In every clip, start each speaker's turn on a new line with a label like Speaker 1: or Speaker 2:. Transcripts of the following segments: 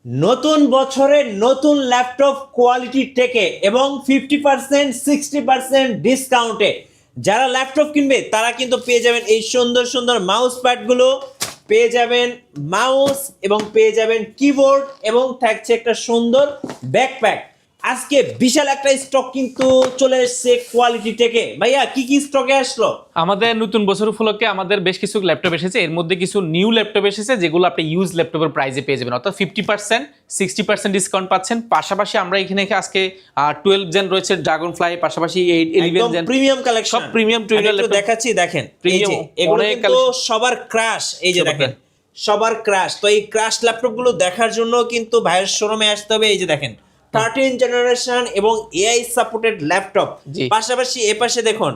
Speaker 1: নতুন বছরে নতুন ল্যাপটপ কোয়ালিটি টেকে এবং 50% 60% ডিসকাউন্টে যারা ল্যাপটপ কিনবে তারা কিন্তু পেয়ে যাবেন এই সুন্দর সুন্দর মাউস প্যাডগুলো, পেয়ে যাবেন মাউস এবং পেয়ে যাবেন কিবোর্ড এবং থাকছে একটা সুন্দর ব্যাকপ্যাক। আজকে বিশাল একটা স্টক কিন্তু চলে এসেছে কোয়ালিটি টেকে। ভাইয়া কি কি স্টকে আসলো?
Speaker 2: আমাদের নতুন বছর উপলক্ষে আমাদের বেশ কিছু ল্যাপটপ এসেছে, এর মধ্যে কিছু নিউ ল্যাপটপ এসেছে যেগুলো আপনি ইউজ ল্যাপটপের প্রাইসে পেয়ে যাবেন, অর্থাৎ 50% 60% ডিসকাউন্ট পাচ্ছেন। পাশাপাশি আমরা এখানে আজকে 12 জেন রয়েছে ড্রাগন ফ্লাই, পাশাপাশি 11 জেন
Speaker 1: প্রিমিয়াম কালেকশন,
Speaker 2: সব প্রিমিয়াম
Speaker 1: ল্যাপটপ দেখাচ্ছি। দেখেন এই যে এগুলো কিন্তু সবার ক্রাশ, এই যে দেখেন সবার ক্রাশ। তো এই ক্রাশ ল্যাপটপ গুলো দেখার জন্য কিন্তু ভাইয়ের শোরুমে আসতে হবে। এই যে দেখেন 13 জেনারেশন এবং এআই সাপোর্টেড ল্যাপটপ। পাশাপাশি এ পাশে দেখুন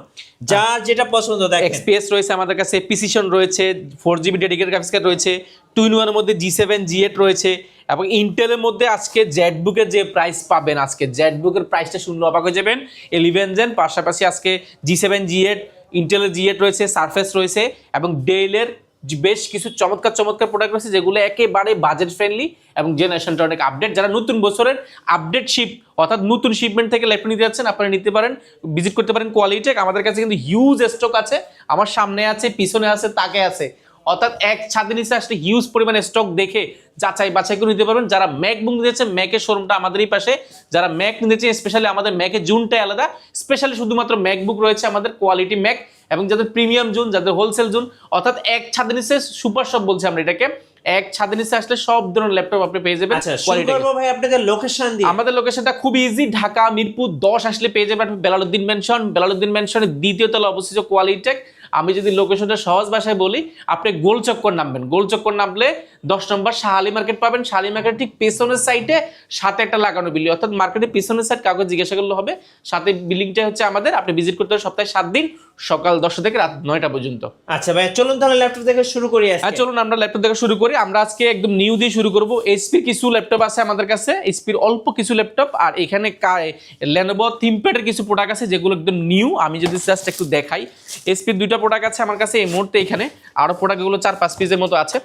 Speaker 1: যার যেটা পছন্দ, দেখেন
Speaker 2: এক্সপিএস রয়েছে আমাদের কাছে, প্রিসিশন রয়েছে, 4GB ডেডিকেটেড গ্রাফিক্স কার্ড রয়েছে, 2-in-1 এর মধ্যে G7 G8 রয়েছে এবং ইন্টেলের মধ্যে আজকে জেটবুকের যে প্রাইস পাবেন, আজকে জেটবুকের প্রাইসটা শুনলে অবাক হয়ে যাবেন। 11 জেন, পাশাপাশি আজকে G7 G8, ইন্টেলের G8 রয়েছে, সারফেস রয়েছে এবং ডেলের বেশ কিছু চমৎকার চমৎকার প্রোডাক্ট রয়েছে যেগুলো একেবারে বাজেট ফ্রেন্ডলি এবং জেনারেশনটা অনেক আপডেট। যারা নতুন বছরের আপডেট শিপ অর্থাৎ নতুন শিপমেন্ট থেকে ল্যাপটপ নিতে যাচ্ছেন আপনারা নিতে পারেন, ভিজিট করতে পারেন কোয়ালিটি টেক। আমাদের কাছে কিন্তু হিউজ স্টক আছে, আমার সামনে আছে, পিছনে আছে, তাকে আছে, অর্থাৎ এক ছাদের নিচে আসলে হিউজ পরিমাণে স্টক দেখে যাচাই বাছাই করে নিতে পারবেন। যারা ম্যাকবুক নিতেছে, ম্যাকের শোরুমটা আমাদেরই পাশে। যারা ম্যাক নিতেছে, স্পেশালি আমাদের ম্যাকের জোনটাই আলাদা, স্পেশালি শুধুমাত্র ম্যাকবুক রয়েছে আমাদের কোয়ালিটি ম্যাক। এবং যাদের প্রিমিয়াম জোন, যাদের হোলসেল জোন, অর্থাৎ এক ছাদের নিচে সুপার শপ বলছি আমরা এটাকে, এক ছাদের নিচে আসলে সব ধরনের ল্যাপটপ আপনি পেয়ে যাবেন।
Speaker 1: ভাই আপনাদের লোকেশন দিয়ে,
Speaker 2: আমাদের লোকেশনটা খুব ইজি, ঢাকা মিরপুর 10 আসলে পেয়ে যাবেন বেলালউদ্দিন মেনশন। বেলালউদ্দিন মেনশনের দ্বিতীয় তলা অবস্থিত কোয়ালিটি টেক। আমি যদি লোকেশনটা সহজ ভাষায় বলি, আপনি গোল চক্কর নামবেন, গোল চক্কর নামলে 10 নম্বর শাহালি মার্কেট পাবেন। শাহালি মার্কেট ঠিক পেছনের সাইডে সাথে একটা লাগানো বিল্ডিং, অর্থাৎ মার্কেটের পেছনের সাইড কাউকে জিজ্ঞাসা করলে হবে, সাথে বিল্ডিংটা হচ্ছে আমাদের। আপনি ভিজিট করতে হবে সপ্তাহে 7 দিন, সকাল 10টা থেকে রাত 9টা পর্যন্ত।
Speaker 1: আচ্ছা ভাই চলুন তাহলে ল্যাপটপ দেখে শুরু করি।
Speaker 2: চলুন আমরা ল্যাপটপ দেখে শুরু করি। আমরা আজকে একদম নিউ দিয়ে শুরু করব। এইচপির কিছু ল্যাপটপ আছে আমাদের কাছে, এইচপির অল্প কিছু ল্যাপটপ, আর এখানে লেনোভো থিংকপ্যাডের কিছু প্রোডাক্ট আছে যেগুলো একদম নিউ। আমি যদি জাস্ট একটু দেখাই, এইচপির 2টা প্রোডাক্ট আছে আমার কাছে এই মুহূর্তে। এখানে আরো প্রোডাক্ট এগুলো 4-5 পিসের মতো আছে,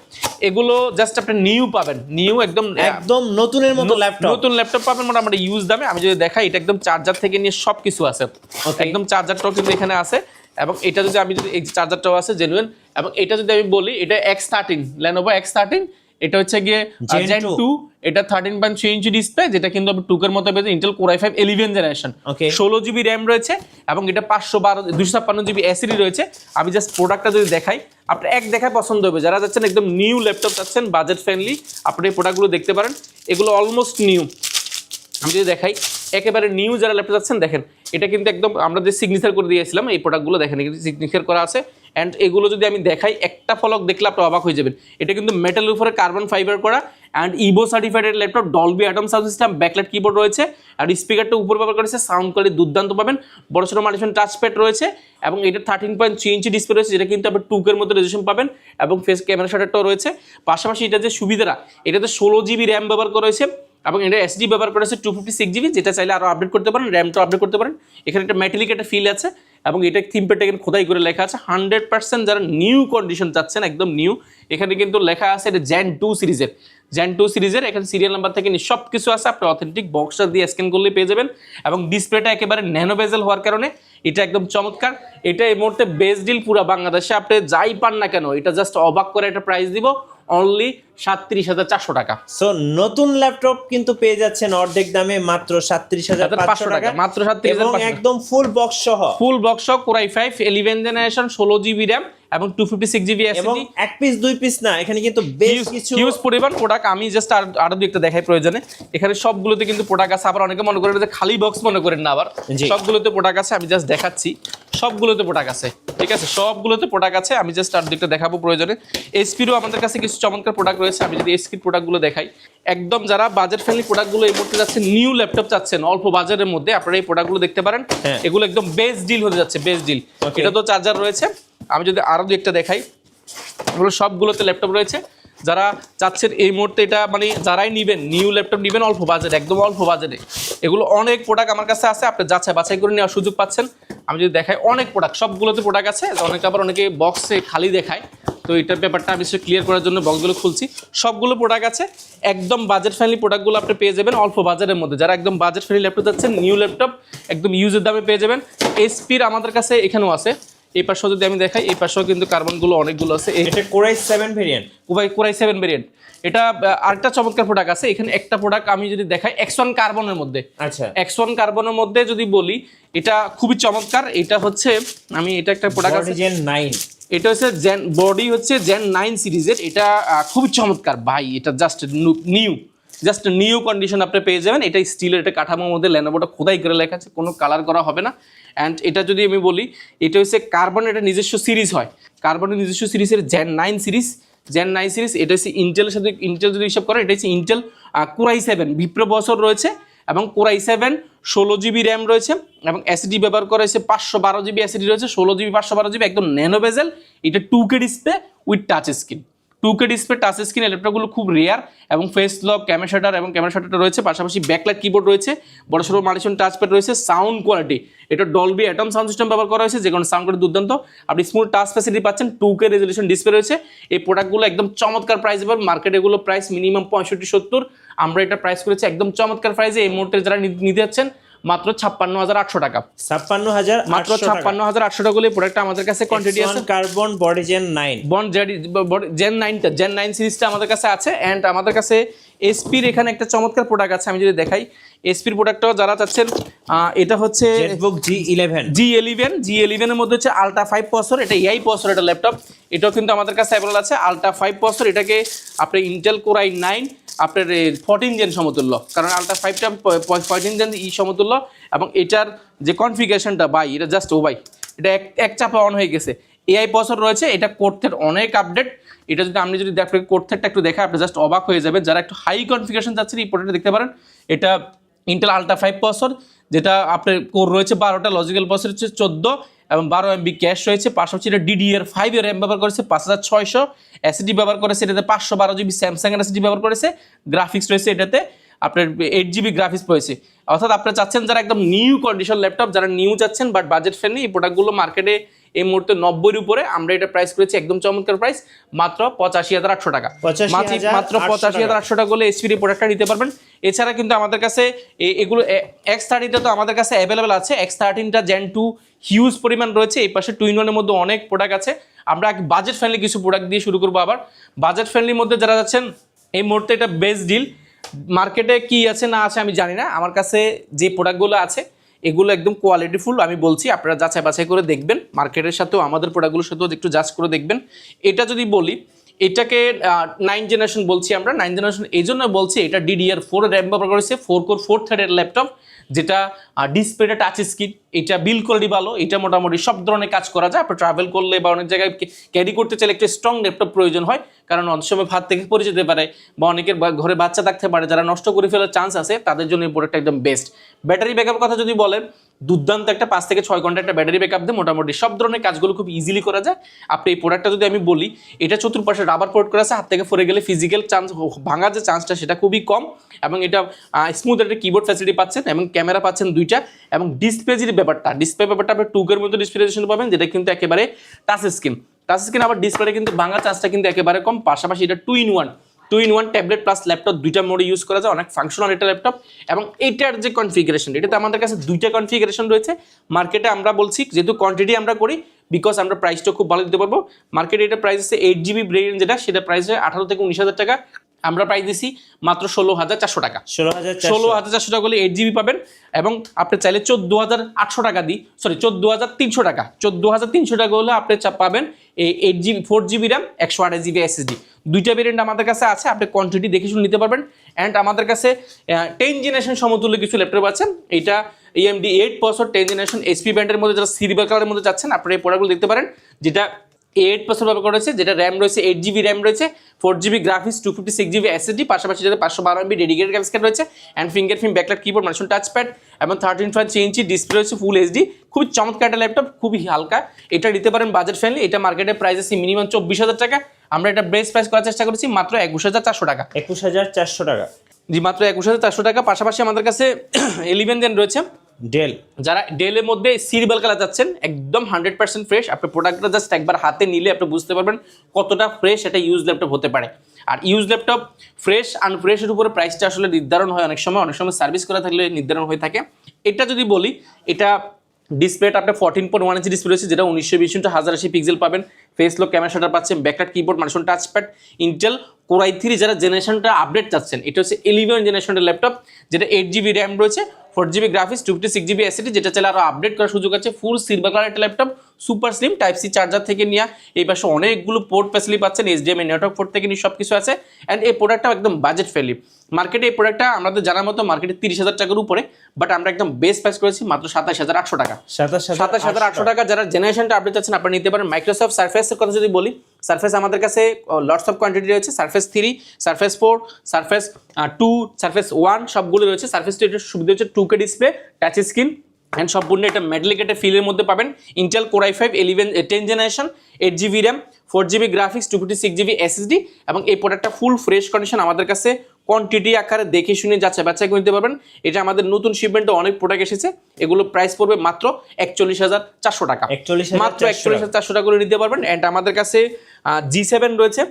Speaker 2: এগুলো জাস্ট আপনি নিউ পাবেন, নিউ একদম
Speaker 1: একদম নতুনের মতো ল্যাপটপ,
Speaker 2: নতুন ল্যাপটপ পাবেন মোটামুটি ইউজ দামে। আমি যদি দেখাই, এটা একদম চার্জার থেকে নিয়ে সবকিছু আছে, একদম চার্জারটাও কিন্তু এখানে আছে। এবং এটা যদি আমি যদি এই চার্জারটাও আছে জেনুইন। এবং এটা যদি আমি বলি, এটা X13 Lenovo X13, এটা হচ্ছে গিয়ে Gen 2, এটা 13.3 ইঞ্চি ডিসপ্লে, যেটা কিন্তু টুকের মতো পেয়েছে Intel Core i5 11 generation, 16GB RAM রয়েছে এবং এটা 256GB এসএসডি রয়েছে। আমি জাস্ট প্রোডাক্টটা যদি দেখাই, আপনার এক দেখায় পছন্দ হবে। যারা যাচ্ছেন একদম নিউ ল্যাপটপ চাচ্ছেন, বাজেট ফ্রেন্ডলি, আপনি এই প্রোডাক্টগুলো দেখতে পারেন, এগুলো অলমোস্ট নিউ। আমি যদি দেখাই একেবারে নিউ যারা ল্যাপটপ চাচ্ছেন, দেখেন এটা কিন্তু একদম আমরা যে সিগনেচার করে দিয়েছিলাম এই প্রোডাক্টগুলো, দেখেন সিগনেচার করা আছে। অ্যান্ড এগুলো যদি আমি দেখাই, একটা ফলক দেখলে আপনি অবাক হয়ে যাবেন। এটা কিন্তু মেটালের উপরে কার্বন ফাইবার করা and Ivo certified laptop, Dolby atom sound system, backlight keyboard রয়েছে আর স্পিকারটা উপর ব্যবহার করেছে, সাউন্ড কোয়ালিটি দুর্দান্ত পাবেন। বড় ছোট মাল্টিফাঙ্কশন টাচপ্যাড রয়েছে এবং এটা 13.3 ইঞ্চি ডিসপ্লে রয়েছে, যেটা কিন্তু আপনি টুকের মধ্যে রেজুলেশন পাবেন এবং ফেস ক্যামেরা শাটারটাও রয়েছে। পাশাপাশি এটা যে সুবিধাটা, এটাতে 16GB র্যাম ব্যবহার করা হয়েছে এবং এটা এসডি ব্যবহার করেছে 256GB, যেটা চাইলে আরও আপডেট করতে পারেন, র্যামটা আপডেট করতে পারেন। এখানে একটা মেটালিক একটা ফিল আছে এবং এটা থিমপ্যাডটা এখানে খোদাই করে লেখা আছে 100%। যারা নিউ কন্ডিশন চাচ্ছেন, একদম নিউ, এখানে কিন্তু লেখা আছে এটা Gen 2 সিরিজের। এখানে সিরিয়াল নাম্বার থেকে সব কিছু আছে, আপনি অথেন্টিক বক্সটা দিয়ে স্ক্যান করলে পেয়ে যাবেন। এবং ডিসপ্লেটা একেবারে ন্যানো বেজেল হওয়ার কারণে এটা একদম চমৎকার। এটা এই মুহূর্তে বেস্ট ডিল পুরো বাংলাদেশে, আপনি যাই পান না কেন, এটা জাস্ট অবাক করে একটা প্রাইস দিব, অনলি 37,400 টাকা।
Speaker 1: সো নতুন ল্যাপটপ কিন্তু পেয়ে যাচ্ছেন অর্ধেক দামে, মাত্র 37,500 টাকা,
Speaker 2: মাত্র 37,500,
Speaker 1: একদম ফুল বক্স সহ।
Speaker 2: Core i5 11 generation, 16GB RAM এবং 256GB
Speaker 1: এবং
Speaker 2: এসএসডি।
Speaker 1: এক পিস দুই পিস না, এখানে কিন্তু বেশ কিছু
Speaker 2: হিউজ পরিমাণ প্রোডাক্ট। আমি জাস্ট আরো দুই একটা দেখাই প্রয়োজনে। এখানে সবগুলোতে কিন্তু প্রোডাক্ট আছে, আবার অনেকে মনে করেন যে খালি বক্স মনে করেন না, আবার সবগুলোতে প্রোডাক্ট আছে। আমি জাস্ট দেখাচ্ছি, সবগুলোতে প্রোডাক্ট আছে, ঠিক আছে, সবগুলোতে প্রোডাক্ট আছে। আমি জাস্ট আর দুইটা দেখাবো প্রয়োজনে। এইচপিরও আমাদের কাছে কিছু চমৎকার প্রোডাক্ট রয়েছে। আমি যদি এইচপির প্রোডাক্টগুলো দেখাই, একদম যারা বাজেট ফ্রেন্ডলি প্রোডাক্টগুলো এই মুহূর্তে যাচ্ছে, নিউ ল্যাপটপ চাচ্ছেন অল্প বাজারের মধ্যে, আপনারা এই প্রোডাক্টগুলো দেখতে পারেন। এগুলো একদম বেস্ট ডিল হতে যাচ্ছে, বেস্ট ডিল। এটা তো চার্জার রয়েছে। আমি যদি আরো দুই একটা দেখাই, এগুলো সবগুলোতে ল্যাপটপ রয়েছে। যারা চাচ্ছেন এই মুহূর্তে এটা মানে যারাই নেবেন নিউ ল্যাপটপ নেবেন অল্প বাজেট, একদম অল্প বাজেটে, এগুলো অনেক প্রোডাক্ট আমার কাছে আছে, আপনি যাচাই বাছাই করে নেওয়ার সুযোগ পাচ্ছেন। আমি যদি দেখাই অনেক প্রোডাক্ট, সবগুলোতে প্রোডাক্ট আছে, অনেকে আবার অনেকে বক্সে খালি দেখায়, তো এটার ব্যাপারটা আমি ক্লিয়ার করার জন্য বক্সগুলো খুলছি। সবগুলো প্রোডাক্ট আছে, একদম বাজেট ফ্রেন্ডলি প্রোডাক্টগুলো আপনি পেয়ে যাবেন অল্প বাজারের মধ্যে। যারা একদম বাজেট ফ্রেন্ডলি ল্যাপটপ যাচ্ছেন, নিউ ল্যাপটপ একদম ইউজের দামে পেয়ে যাবেন। এসপির আমাদের কাছে এখানেও আছে, এই পাশেও যদি আমি দেখাই, এই পাশেও কিন্তু কার্বনগুলো অনেকগুলো আছে।
Speaker 1: এটা কোরাই 7 ভেরিয়েন্ট,
Speaker 2: কোরাই 7 ভেরিয়েন্ট। এটা আরেকটা চমৎকার প্রোডাক্ট আছে এখানে, একটা প্রোডাক্ট আমি যদি দেখাই X1 কার্বনের মধ্যে।
Speaker 1: আচ্ছা,
Speaker 2: X1 কার্বনের মধ্যে যদি বলি, এটা খুবই চমৎকার। এটা হচ্ছে এটা একটা প্রোডাক্ট আছে
Speaker 1: Gen 9,
Speaker 2: এটা হচ্ছে বডি হচ্ছে Gen 9 সিরিজের। এটা খুবই চমৎকার ভাই, এটা জাস্ট নিউ কন্ডিশন আপনি পেয়ে যাবেন। এটা স্টিলের, এটা কাঠামোর মধ্যে লেনোভোটা খোদাই করে লেখা আছে, কোনো কালার করা হবে না। অ্যান্ড এটা যদি আমি বলি, এটা হচ্ছে কার্বন, এটা নিজস্ব সিরিজ হয়, কার্বনের নিজস্ব সিরিজের Gen 9 সিরিজ। এটা হচ্ছে ইন্টেলের সাথে, ইন্টেল যদি হিসাব করে এটা হচ্ছে ইন্টেল কোরাই 7 বিপ্রো বছর রয়েছে, এবং কোরাই 7 16 জিবি র্যাম রয়েছে, এবং এসএসডি ব্যবহার করা হয়েছে 512 জিবি এসএসডি রয়েছে, 16 জিবি 512 জিবি, একদম ন্যানো বেজেল। এটা 2K display with touch screen, 2K display touch screen. ল্যাপটপগুলো খুব রেয়ার, এবং ফেস লক, ক্যামেরা শাটার এবং ক্যামেরা শাটারটা রয়েছে, পাশাপাশি ব্যাকলাইট কিবোর্ড রয়েছে, বড় সড়ো মাল্টিশন টাচপ্যাড রয়েছে। সাউন্ড কোয়ালিটি, এটা ডলবি অ্যাটম সাউন্ড সিস্টেম ব্যবহার করা হয়েছে, যে কোনো সাউন্ড কোয়ালিটি দুর্দান্ত। আপনি স্মুথ টাচ ফ্যাসিলিটি পাচ্ছেন, 2K রেজলিউশন ডিসপ্লে রয়েছে। এই প্রোডাক্টগুলো একদম চমৎকার প্রাইস পাবেন, মার্কেটে এগুলো প্রাইস মিনিমাম 65-70, আমরা এটা প্রাইস করেছি একদম চমৎকার প্রাইসে। এই মুহূর্তে যারা নিতে যাচ্ছেন মাত্র 56,800 টাকা,
Speaker 1: 56,800,
Speaker 2: মাত্র 56,800 টাকা হলে প্রোডাক্ট আমাদের কাছে কোয়ান্টিটি আছে।
Speaker 1: কার্বন বডি Gen 9,
Speaker 2: Gen 9 সিরিজটা আমাদের কাছে আছে। অ্যান্ড আমাদের কাছে এসপির এখানে একটা চমৎকার প্রোডাক্ট আছে, আমি যদি দেখাই এসপির প্রোডাক্টটাও যারা চাচ্ছেন, এটা হচ্ছে
Speaker 1: জেটবুক
Speaker 2: G11 এর মধ্যে হচ্ছে আলট্রা 5 প্রসেসর, এটা AI প্রসেসর, এটা ল্যাপটপ, এটাও কিন্তু আমাদের কাছে অ্যাভেলেবল আছে। আলট্রা 5 প্রসেসর, এটাকে আপনি ইন্টেল কোরাই 9 আপনার 14 জেন সমতুল্য, কারণ আলট্রা 5টা 14 জেন সমতুল্য। এবং এটার যে কনফিগারেশনটা ভাই, এটা জাস্ট ভাই, এটা এক চাপে অন হয়ে গেছে। AI প্রসেসর রয়েছে, এটা কোডথ্রেড অনেক আপডেট। এটা যদি আপনি যদি দেখেন কোডথ্রেডটা একটু দেখা, আপনি জাস্ট অবাক হয়ে যাবেন। যারা একটু হাই কনফিগারেশন চাচ্ছেন, এই প্রোডাক্টটা দেখতে পারেন। এটা ইন্টেল আলট্রা 5 প্রসেসর, যেটা আপনার কোর রয়েছে 12টা, লজিক্যাল প্রসেসর হচ্ছে 14, এবং 12 MB ক্যাশ রয়েছে। পাশাপাশি এটা DDR5 এর র্যাম ব্যবহার করেছে, 5600 এসএসডি ব্যবহার করেছে, এটাতে 512 জিবি স্যামসাং এর এসএসডি ব্যবহার করেছে। গ্রাফিক্স রয়েছে এটাতে আপনার 8 জিবি গ্রাফিক্স রয়েছে। অর্থাৎ আপনারা চাচ্ছেন যারা একদম নিউ কন্ডিশন ল্যাপটপ, যারা নিউ চাচ্ছেন বাট বাজেট ফ্রেন্ডলি, এই প্রোডাক্টগুলো মার্কেটে এই মুহূর্তে 90-এর উপরে। আমরা এটা প্রাইস করেছি একদম চমৎকার প্রাইস, মাত্র 85,800 টাকা, মাত্র 85,800 টাকা হলে এসপির প্রোডাক্টটা নিতে পারবেন। এছাড়া কিন্তু আমাদের কাছে এগুলো X30টা তো আমাদের কাছে অ্যাভেলেবেল আছে, X13টা Gen 2 হিউজ পরিমাণ রয়েছে। এই পাশে 2-in-1 এর মধ্যে অনেক প্রোডাক্ট আছে। আমরা বাজেট ফ্রেন্ডলি কিছু প্রোডাক্ট দিয়ে শুরু করবো। আবার বাজেট ফ্রেন্ডলির মধ্যে যারা যাচ্ছেন, এই মুহূর্তে এটা বেস্ট ডিল। মার্কেটে কি আছে না আছে আমি জানি না, আমার কাছে যে প্রোডাক্টগুলো আছে এগুলো একদম কোয়ালিটিফুল। আমি বলছি আপনারা যাচাই বাছাই করে দেখবেন, মার্কেটের সাথেও আমাদের প্রোডাক্টগুলোর সাথেও একটু জাজ করে দেখবেন। এটা যদি বলি, এটাকে 9 জেনারেশন বলছি আমরা। 9 জেনারেশন এই জন্য বলছি, এটা DDR4 র্যাম ব্যবহার করেছে, 4 কোর 4 থ্রেডের ল্যাপটপ, যেটা ডিসপ্লেটা টাচ স্ক্রিন, এটা বিল্ড কোয়ালিটি ভালো, এটা মোটামুটি সব ধরনের কাজ করা যায়। আপনি ট্রাভেল করলে বা অনেক জায়গায় ক্যারি করতে চাইলে একটা স্ট্রং ল্যাপটপ প্রয়োজন হয়, কারণ অনেক সময় ভাত থেকে পড়ে যেতে পারে, বা অনেকের ঘরে বাচ্চা থাকতে পারে, যারা নষ্ট করে ফেলার চান্স আছে, তাদের জন্য এই প্রোডাক্টটা একদম বেস্ট। ব্যাটারি ব্যাকআপ কথা যদি বলেন, দুর্দান্ত একটা 5 থেকে 6 ঘন্টা একটা ব্যাটারি ব্যাকআপ দিয়ে মোটামুটি সব ধরনের কাজগুলো খুব ইজিলি করা যায়। আপনি এই প্রোডাক্টটা যদি আমি বলি, এটা চতুর্পাশে রাবার পোর্ট করা আছে, হাত থেকে পড়ে গেলে ফিজিক্যাল চান্স ভাঙার যে চান্সটা সেটা খুবই কম, এবং এটা স্মুথ একটা কিবোর্ড ফ্যাসিলিটি পাচ্ছেন, এবং ক্যামেরা পাচ্ছেন 2টা, এবং ডিসপ্লে যে ব্যাপারটা আপনি 2K-র মধ্যে ডিসপ্লে পাবেন, যেটা কিন্তু একেবারে টাচ স্ক্রিন। আবার ডিসপ্লে কিন্তু ভাঙার চান্সটা কিন্তু একেবারে কম। পাশাপাশি এটা 2-in-1 ট্যাবলেট প্লাস ল্যাপটপ, 2টা মোডে ইউজ করা যায়, অনেক ফাংশনাল এটা ল্যাপটপ। এবং এটার যে কনফিগারেশন, এটাতে আমাদের কাছে 2টা কনফিগারেশন রয়েছে। মার্কেটে আমরা বলছি, যেহেতু কোয়ান্টিটি আমরা করি, বিকজ আমরা প্রাইসটা খুব ভালো দিতে পারবো। মার্কেটে এটা প্রাইস আছে 8 জিবি ব্রেন, যেটা সেটা প্রাইস হয় 18 থেকে 19,000 টাকা। আমরা প্রাইস দিছি মাত্র 16,400 টাকা, 16,400 টাকা হলে 8 জিবি পাবেন। এবং আপনি চাইলে 14,800 টাকা দিই, 14,300 টাকা, 14,300 টাকা হলে আপনি পাবেন 8 GB 4 GB RAM, 128 GB SSD. 2টা ভেরিয়েন্ট আমাদের কাছে আছে, আপনি কোয়ান্টিটি দেখে শুনে নিতে পারবেন। অ্যান্ড আমাদের কাছে 10 জেনারেশন সমতুল্য কিছু ল্যাপটপ আছেন। এটা AMD 8 প্রসেসর 10 জেনারেশন SP ব্যান্ডের মধ্যে, যারা সিলভার কালারের মধ্যে যাচ্ছেন, আপনারা এই প্রোডাক্টগুলো দেখতে পারেন, যেটা 8 প্রসেসর ব্যবহার করা হয়েছে, যেটা র্যাম রয়েছে 8 জিবি র্যাম রয়েছে, 4 জিবি গ্রাফিক্স, 256 জিবি এসএসডি, পাশাপাশি যাতে 512 MB ডেডিকেটেড গ্রাফিক্স কার্ড রয়েছে, অ্যান্ড ফিঙ্গারপ্রিন্ট ব্যাকলাইট কিবোর্ড, মাল্টিশন টাচপ্যাড, এবং 13.3 ইঞ্চি ডিসপ্লে রয়েছে, ফুল HD। খুবই চমৎকার একটা ল্যাপটপ, খুবই হালকা। এটা নিতে পারেন বাজেট ফ্রেন্ডলি। এটা মার্কেটের প্রাইস আছে মিনিমাম 24,000 টাকা, আমরা এটা বেস্ট প্রাইস করার চেষ্টা করেছি মাত্র 21400 টাকা।
Speaker 1: 21400 টাকা,
Speaker 2: জি মাত্র 21400 টাকা। পাশাপাশি আমাদের কাছে 11 জেন রয়েছে।
Speaker 1: ডেল, যারা
Speaker 2: ডেলের মধ্যে সিলভার কালার যাচ্ছেন একদম 100% ফ্রেশ, আপনি প্রোডাক্টটা জাস্ট একবার হাতে নিলে আপনি বুঝতে পারবেন কতটা ফ্রেশ এটা ইউজ ল্যাপটপ হতে পারে। আর ইউজ ল্যাপটপ ফ্রেশ আনফ্রেশের উপরে প্রাইসটা আসলে নির্ধারণ হয়, অনেক সময় সার্ভিস করা থাকলে নির্ধারণ হয়ে থাকে। এটা যদি বলি, এটা ডিসপ্লেটা আপনার 14.1 ইঞ্চি ডিসপ্লে রয়েছে, যেটা 1920x1080 পিক্সেল পাবেন। ফেস লক ক্যামেরা শাটার পাচ্ছেন, backlight keyboard, microphone touchpad, Intel core i3 যারা জেনারেশনটা আপডেট চাচ্ছেন, এটা হচ্ছে 11 জেনারেশনের ল্যাপটপ, যেটা 8GB র্যাম রয়েছে, 4GB গ্রাফিক্স, 256GB SSD, যেটা চাইলে আরও আপডেট করার সুযোগ আছে। ফুল সিলভার কালার একটা laptop, super slim, type C charger থেকে নিয়ে এই পাশে অনেকগুলো পোর্ট ফ্যাসিলিটি পাচ্ছেন, HDMI নেটওয়ার্ক পোর্ট থেকে নিয়ে সব কিছু আছে। অ্যান্ড এই প্রোডাক্টটাও একদম বাজেট ফ্রেন্ডলি। মার্কেটে এই প্রোডাক্টটা আমাদের জানার মতো মার্কেটে 30,000 টাকার উপরে, বাট আমরা একদম বেস্ট প্রাইস করেছি মাত্র 27800 টাকা। 27800 টাকা। যারা জেনারেশনটা আপডেট চাচ্ছেন আপনারা নিতে পারেন। মাইক্রোসফট সারফেসের কথা যদি বলি, সারফেস আমাদের কাছে লটস অফ কোয়ান্টিটি রয়েছে। সারফেস 3, সারফেস 4, সারফেস 2, সারফেস 1 সবগুলো রয়েছে। সারফেস 2 এর সুবিধা হচ্ছে 2K display, touch screen, and সম্পূর্ণ এটা মেটালিক একটা ফিলের মধ্যে পাবেন। Intel core i5 10 generation, 8GB RAM, 4GB graphics, 256GB SSD, এবং এই প্রোডাক্টটা ফুল ফ্রেশ কন্ডিশন আমাদের কাছে কোয়ান্টিটি আকারে দেখে শুনে বাচ্চা করে নিতে পারবেন। এটা আমাদের নতুন শিপমেন্টে অনেক প্রোডাক্ট এসেছে, এগুলো প্রাইস পড়বে মাত্র 41400 টাকা, মাত্র 41400 টাকা করে নিতে পারবেন। অ্যান্ড আমাদের কাছে G7 রয়েছে,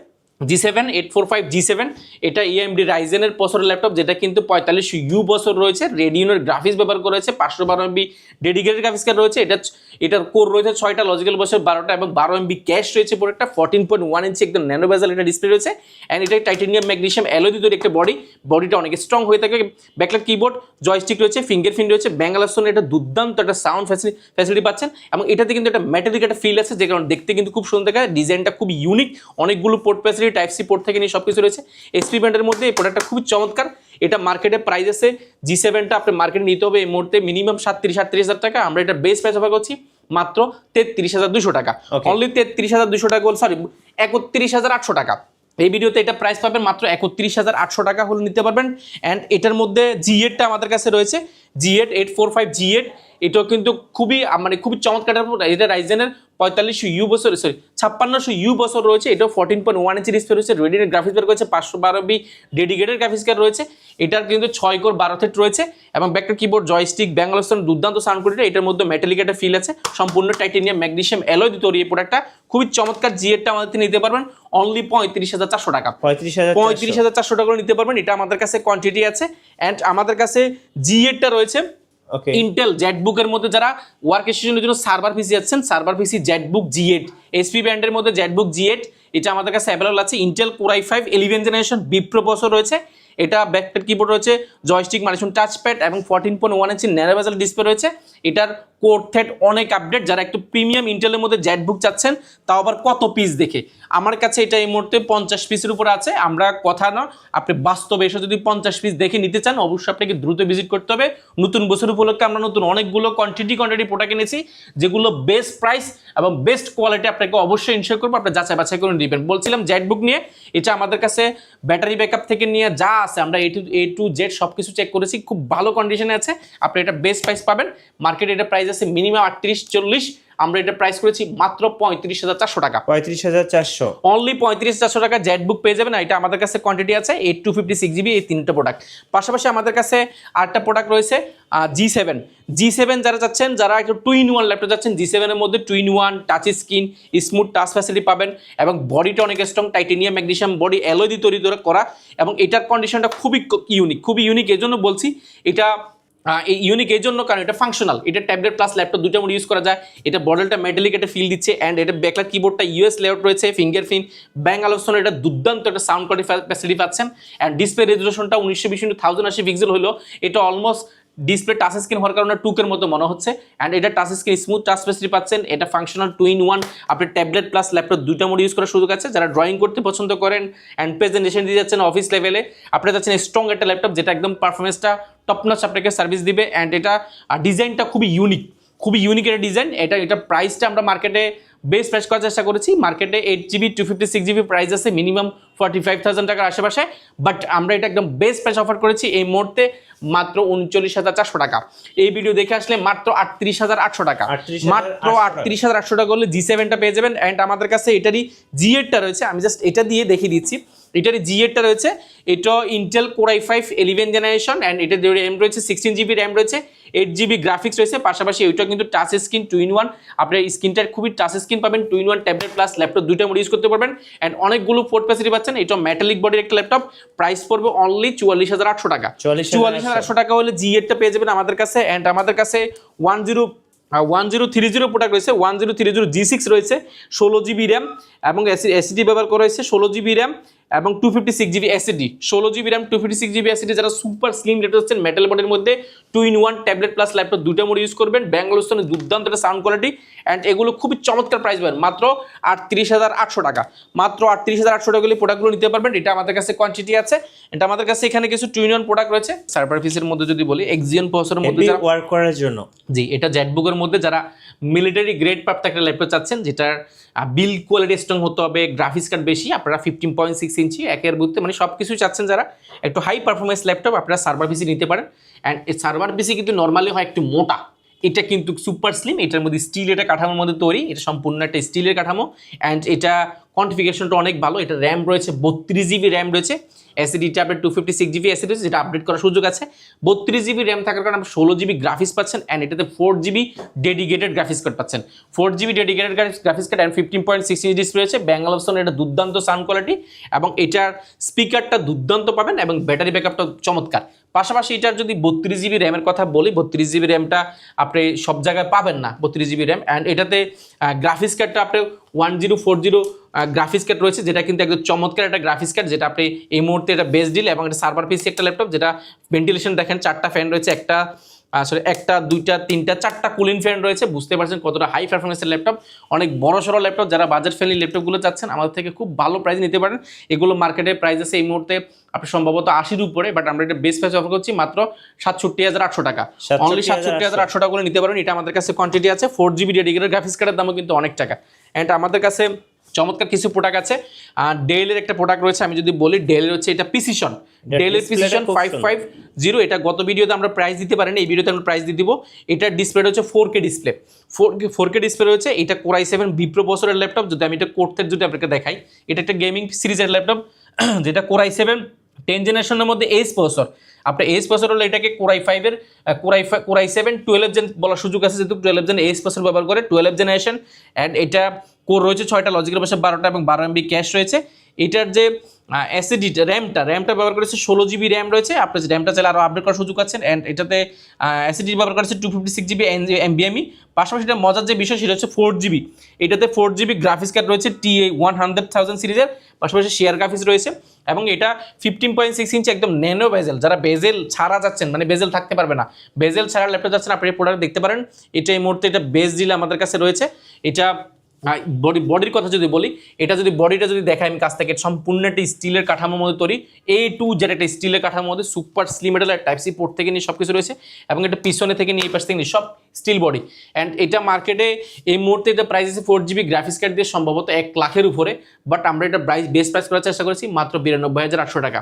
Speaker 2: G7 845 G7, এটা AMD রাইজেনের প্রসেসর ল্যাপটপ, যেটা কিন্তু 45U বছর রয়েছে, রেডিয়নের গ্রাফিক্স ব্যবহার করা হয়েছে, 512MB ডেডিকেটেড গ্রাফিক্স কার্ড রয়েছে। এটার কোর রয়েছে 6টা, লজিক্যাল বছর 12টা, এবং 12MB ক্যাশ রয়েছে। প্রোডাক্টটা 14.1 ইঞ্চি একদম ন্যানো বেজেল এটা ডিসপ্লে রয়েছে। অ্যান্ড এটা টাইটানিয়াম ম্যাগনেসিয়াম অ্যালয় দিয়ে তৈরি একটা বডিটা অনেক স্ট্রং হয়ে থাকে। ব্যাকলাইট কিবোর্ড, জয়স্টিক রয়েছে, ফিঙ্গারপ্রিন্ট রয়েছে, ব্যাঙ্গালাসন, এটা দুর্দান্ত একটা সাউন্ড ফ্যাসিলিটি পাচ্ছেন। এবং এটাতে কিন্তু একটা মেটালিক একটা ফিল আছে, যে কারণে দেখতে কিন্তু খুব সুন্দর দেখায়। ডিজাইনটা খুব ইউনিক, অনেকগুলো port facility, type C port থেকে নিয়ে সব কিছু রয়েছে। এসপি ব্র্যান্ডের মধ্যে এই প্রোডাক্টটা খুবই চমৎকার। এটা মার্কেটে প্রাইস আছে, G7টা আপনি মার্কেটে নিতে হবে এই মুহূর্তে মিনিমাম 37,000 টাকা। আমরা এটা বেস্ট প্রাইস অফার করছি মাত্র 33,200 টাকা, অনলি 33,200 টাকা, সরি 31,800 টাকা। এই ভিডিওতে এটা প্রাইস পাবেন মাত্র 31,800 টাকা হলে নিতে পারবেন। অ্যান্ড এটার মধ্যে G8টা আমাদের কাছে রয়েছে, G8 845 G8, এটাও কিন্তু খুবই খুবই চমৎকার। এটা রাইজেনের 45U বছর, সরি 5600U বছর রয়েছে। এটাও 14.1 ইঞ্চি ডিসপ্লে রয়েছে, রেডিয়নের গ্রাফিক্স কার্ড রয়েছে, 512MB ডেডিকেটেড গ্রাফিক্স কার্ড রয়েছে। এটার কিন্তু 6 কোর 12 থ্রেড রয়েছে, এবং ব্যাকলাইট কিবোর্ড, জয়স্টিক, ব্যাঙ্গালোর দুর্দান্ত সাউন্ড কোয়ালিটি। এটার মধ্যে মেটালিক একটা ফিল আছে, সম্পূর্ণ টাইটানিয়াম ম্যাগনেসিয়াম অ্যালয় দিয়ে তৈরি। এই প্রোডাক্টটা খুবই চমৎকার। G8টা আমাদের নিতে পারবেন অনলি 35,400 টাকা, 35,400 টাকা করে নিতে পারবেন। এটা আমাদের কাছে কোয়ান্টিটি আছে। অ্যান্ড আমাদের কাছে G8টা রয়েছে ইন্টেল জেটবুকের মধ্যে, যারা ওয়ার্ক স্টেশনের জন্য সার্ভার পিসি যাচ্ছেন, সার্ভার পিসি জেটবুক G8, এসপি ব্র্যান্ডের মধ্যে জেটবুক G8, এটা আমাদের কাছে অ্যাভেলেবল আছে। Intel core i5 11 generation Bipro processor রয়েছে। এটা ব্যাকপ্যাড কিবোর্ড রয়েছে, জয়স্টিক, মাইক্রোফোন টাচপ্যাড, এবং 14.1 ইঞ্চি ন্যারো বেজেল ডিসপ্লে রয়েছে। এটার কোর থ্রেড অনেক আপডেট। যারা একটু প্রিমিয়াম ইন্টেলের মধ্যে জেটবুক চাচ্ছেন, তাও আবার কত পিস দেখে, আমার কাছে এটা এই মুহূর্তে 50 পিসের উপরে আছে। আমরা কথা না, আপনি বাস্তবে এসে যদি 50 পিস দেখে নিতে চান, অবশ্যই আপনাকে দ্রুত ভিজিট করতে হবে। নতুন বছর উপলক্ষে আমরা নতুন অনেকগুলো কোয়ান্টিটি প্রোডাক্ট এনেছি, যেগুলো বেস্ট প্রাইস এবং বেস্ট কোয়ালিটি আপনাকে অবশ্যই ইনশিওর করবো। আপনি যাচাই বাছাই করে নেবেন। বলছিলাম জেটবুক নিয়ে, এটা আমাদের কাছে ব্যাটারি ব্যাকআপ থেকে নিয়ে যা আছে, আমরা A to Z সব কিছু চেক করেছি, খুব ভালো কন্ডিশনে আছে। আপনি এটা বেস্ট প্রাইস পাবেন। মার্কেটে এটা প্রাইস আছে মিনিমাম 38-40, আমরা এটা প্রাইস করেছি মাত্র 35,400 টাকা,
Speaker 1: 35,400,
Speaker 2: অনলি 35,400 টাকা জেটবুক পেয়ে যাবেন। এটা আমাদের কাছে কোয়ান্টিটি আছে 8-256GB, এই তিনটা প্রোডাক্ট। পাশাপাশি আমাদের কাছে আরেকটা প্রোডাক্ট রয়েছে G7 যারা চাচ্ছেন, যারা একটু 2-in-1 ল্যাপটপ চাচ্ছেন, G7 এর মধ্যে 2-in-1 touch screen, smooth touch facility পাবেন, এবং বডিটা অনেক strong, titanium magnesium body alloy দিয়ে তৈরি করা, এবং এটার কন্ডিশনটা খুবই ইউনিক। এই জন্য বলছি এটা ইউনিক এই জন্য, কারণ এটা ফাংশনাল। এটা ট্যাবলেট প্লাস ল্যাপটপ দুটো মোড ইউজ করা যায়। এটা বডেলটা মেটালিক একটা ফিল দিচ্ছে। অ্যান্ড এটা ব্যাকলাইট কিবোর্ডটা US লেআউট রয়েছে, ফিঙ্গারপ্রিন্ট, ব্যাঙ্গালোর, এটা দুর্দান্ত একটা সাউন্ড কোয়ালিটি ফ্যাসিলিটি পাচ্ছেন। অ্যান্ড ডিসপ্লে রেজুলেশনটা 1920x1080 পিক্সেল হলো, এটা অলমোস্ট ডিসপ্লে টাচ স্ক্রিন হওয়ার কারণে 2K মতো মনে হচ্ছে। অ্যান্ড এটা touch screen smooth touch facility পাচ্ছেন। এটা ফাংশনাল 2-in-1, আপনি ট্যাবলেট প্লাস ল্যাপটপ দুইটা মোড ইউজ করার সুযোগ আছে। যারা ড্রয়িং করতে পছন্দ করেন অ্যান্ড প্রেজেন্টেশন দিয়ে যাচ্ছেন অফিস লেভেলে, আপনি যাচ্ছেন স্ট্রং একটা ল্যাপটপ, যেটা একদম পারফরমেন্সটা টপ নচ আপনাকে সার্ভিস দিবে। অ্যান্ড এটা ডিজাইনটা খুবই ইউনিক একটা ডিজাইন। এটা প্রাইসটা আমরা মার্কেটে বেস্ট প্রাইস করার চেষ্টা করেছি। মার্কেটে 8GB 256GB প্রাইস আছে মিনিমাম 45,000 টাকার আশেপাশে, বাট আমরা এটা একদম বেস্ট প্রাইস অফার করেছি এই মুহূর্তে মাত্র 39,400 টাকা। এই ভিডিও দেখে আসলে মাত্র 38,800 টাকা, মাত্র 38,800 টাকা হলে G7টা পেয়ে যাবেন। অ্যান্ড আমাদের কাছে এটারই G8টা রয়েছে, আমি জাস্ট এটা দিয়ে দেখিয়ে দিচ্ছি। এটারই G8টা রয়েছে, এটা Intel Core i5 11 generation, and এটার র্যাম রয়েছে 16GB র্যাম রয়েছে, 8GB গ্রাফিক্স রয়েছে, পাশাপাশি ওইটা কিন্তু টাচ স্ক্রিন 2-in-1। আপনার স্ক্রিনটার খুবই টাচ স্ক্রিন পাবেন, 2-in-1 ট্যাবলেট প্লাস ল্যাপটপ দুইটা মোড ইউজ করতে পারবেন। অ্যান্ড অনেকগুলো পোর্ট ফ্যাসিলিটি পাচ্ছেন। এটা মেটালিক বডির একটা ল্যাপটপ, প্রাইস পড়বে অনলি 44,800 টাকা। 44,800 টাকা হলে G8টা পেয়ে যাবেন আমাদের কাছে। অ্যান্ড আমাদের কাছে 1030 প্রোডাক্ট রয়েছে, 1030 G6 রয়েছে, 16GB র্যাম এবং এসএসডি ব্যবহার করা হয়েছে, 16GB র্যাম এবং 256GB SSD, 16GB RAM 256GB SSD. যারা সুপার স্লিম ল্যাপটপ হচ্ছেন মেটাল বডির মধ্যে 2-in-1 ট্যাবলেট প্লাস ল্যাপটপ দুটো মোড ইউজ করবেন, ব্যাঙ্গালোর স্টোনে দুর্দান্ত একটা সাউন্ড কোয়ালিটি। অ্যান্ড এগুলো খুবই চমৎকার প্রাইস পাবেন মাত্র 38,800 টাকা। মাত্র 38,800 টাকা হলে প্রোডাক্টগুলো নিতে পারবেন। এটা আমাদের কাছে কোয়ান্টিটি আছে। এটা আমাদের কাছে এখানে কিছু 2-in-1 প্রোডাক্ট রয়েছে। সার্ভার পিসের মধ্যে যদি বলি এক্সিয়ন প্রসেসরের মধ্যে যারা
Speaker 1: ওয়ার্ক করার জন্য,
Speaker 2: জি এটা জেটবুকের মধ্যে যারা মিলিটারি গ্রেড প্রাপ্ত একটা ল্যাপটপ চাচ্ছেন যেটার বিল্ড কোয়ালিটি স্ট্রং হতে হবে, গ্রাফিক্স কার্ড বেশি, আপনারা 15.6 ইঞ্চি একের বুঝতে মানে সব কিছু চাচ্ছেন যারা একটু হাই পারফরমেন্স ল্যাপটপ, আপনারা সার্ভার পিসি নিতে পারেন। অ্যান্ড এই সার্ভার পিসি কিন্তু নর্মালি হয় একটু মোটা, এটা কিন্তু সুপার স্লিম, এটার মধ্যে স্টিল এটা কাঠামোর মধ্যে তৈরি, এটা সম্পূর্ণ একটা স্টিলের কাঠামো। অ্যান্ড এটা কনফিগারেশনটা অনেক ভালো। এটা র্যাম রয়েছে 32GB র্যাম রয়েছে, এসএসডি ট্যাবলেট 256GB এসএসডি রয়েছে যেটা আপডেট করার সুযোগ আছে। 32GB র্যাম থাকার কারণে আপনি 16GB গ্রাফিক্স পাচ্ছেন। অ্যান্ড এটাতে 4GB ডেডিকেটেড গ্রাফিক্স কার্ড পাচ্ছেন, 4GB dedicated graphics card and 15.6 inch display রয়েছে। ব্যাঙ্গালোর এটা দুর্দান্ত সাউন্ড কোয়ালিটি এবং এটার স্পিকারটা দুর্দান্ত পাবেন এবং ব্যাটারি ব্যাকআপটা চমৎকার। পাশাপাশি এটার যদি 32GB র্যামের কথা বলি, 32GB র্যামটা আপনি সব জায়গায় পাবেন না 32GB র্যাম। অ্যান্ড এটাতে গ্রাফিক্স কার্ডটা আপনি 1040 গ্রাফিক্স কার্ড রয়েছে, যেটা কিন্তু একদম চমৎকার একটা গ্রাফিক্স কার্ড, যেটা আপনি এই মুহূর্তে এটা বেস্ট ডিল। এবং এটা সার্ভার পিসি একটা ল্যাপটপ, যেটা ভেন্টিলেশন দেখেন 4টা ফ্যান রয়েছে, একটা 2টা 3টা 4টা কুলিং ফ্যান রয়েছে। বুঝতে পারছেন কতটা হাই পারফরমেন্সের ল্যাপটপ, অনেক বড় সড়ো ল্যাপটপ। যারা বাজেট ফ্রেন্ডলি ল্যাপটপগুলো চাচ্ছেন আমাদের থেকে খুব ভালো প্রাইস নিতে পারেন। এগুলো মার্কেটে প্রাইস আছে এই মুহূর্তে আপনি সম্ভবত 80-র উপরে, বাট আমরা এটা বেস্ট প্রাইস অফার করছি মাত্র 67,800 টাকা। অনলি 67,800 টাকা করে নিতে পারেন। এটা আমাদের কাছে কোয়ান্টিটি আছে। 4GB ডেডিকেটেড গ্রাফিক্স কার্ডের দামও কিন্তু অনেক টাকা। অ্যান্ড আমাদের কাছে চমৎকার কিছু প্রোডাক্ট আছে। ডেলের একটা প্রোডাক্ট রয়েছে, আমি যদি বলি ডেলের হচ্ছে এটা প্রিসিশন, ডেলের প্রিসিশন 550। এটা গত ভিডিওতে আমরা প্রাইস দিতে পারিনি, এই ভিডিওতে আমরা প্রাইস দিয়ে দিব। এটার ডিসপ্লে হচ্ছে 4K ডিসপ্লে, 4K ডিসপ্লে রয়েছে। এটা Core i7 Vipro প্রসেসরের ল্যাপটপ। যদি আমি এটা কোর্টের যদি আপনাকে দেখাই, এটা একটা গেমিং সিরিজের ল্যাপটপ, যেটা Core i7 10 জেনারেশনের মধ্যে এস প্রসেসর। আপনার এস প্রসেসর হলে এটাকে Core i7 12 জেন বলার সুযোগ আছে, যেহেতু 12 জেন এস প্রসেসর ব্যবহার করে 12 জেনারেশন। অ্যান্ড এটা কোর রয়েছে 6টা, লজিকের পাশে 12টা এবং 12 MB ক্যাশ রয়েছে। এটার যে এসএসডি র্যামটা ব্যবহার করেছে 16GB র্যাম রয়েছে। আপনি র্যামটা চাইলে আরও আপডেট করার সুযোগ আছেন। অ্যান্ড এটাতে এসএসডি ব্যবহার করেছে 256GB NVMe। পাশাপাশি এটা মজার যে বিষয় সেটা হচ্ছে 4GB, এটাতে 4GB গ্রাফিক্স কার্ড রয়েছে TI-1000 সিরিজের, পাশাপাশি শেয়ার গ্রাফিক্স রয়েছে। এবং এটা 15.6 ইঞ্চি একদম ন্যানো বেজেল। যারা বেজেল ছাড়া যাচ্ছেন, মানে বেজেল থাকতে পারবে না, বেজেল ছাড়া ল্যাপটপ যাচ্ছেন, আপনি এই প্রোডাক্ট দেখতে পারেন। এটা এই মুহূর্তে এটা বেস্ট ডিল আমাদের কাছে রয়েছে। এটা বডির কথা যদি বলি, এটা যদি বডিটা যদি দেখাই আমি কাছ থেকে, সম্পূর্ণ একটা স্টিলের কাঠামোর মধ্যে তৈরি, A2 যেটা একটা স্টিলের কাঠামোর মধ্যে super slim metal type-C port থেকে নিয়ে সব কিছু রয়েছে। এবং এটা পিছনে থেকে নিয়ে এই পাশ থেকে নিয়ে সব স্টিল বডি। অ্যান্ড এটা মার্কেটে এই মুহূর্তে এটা প্রাইস আছে 4GB গ্রাফিক্স কার্ড দিয়ে সম্ভবত 1 লাখের উপরে, বাট আমরা এটা বেস্ট প্রাইস করার চেষ্টা করেছি মাত্র 92,800 টাকা।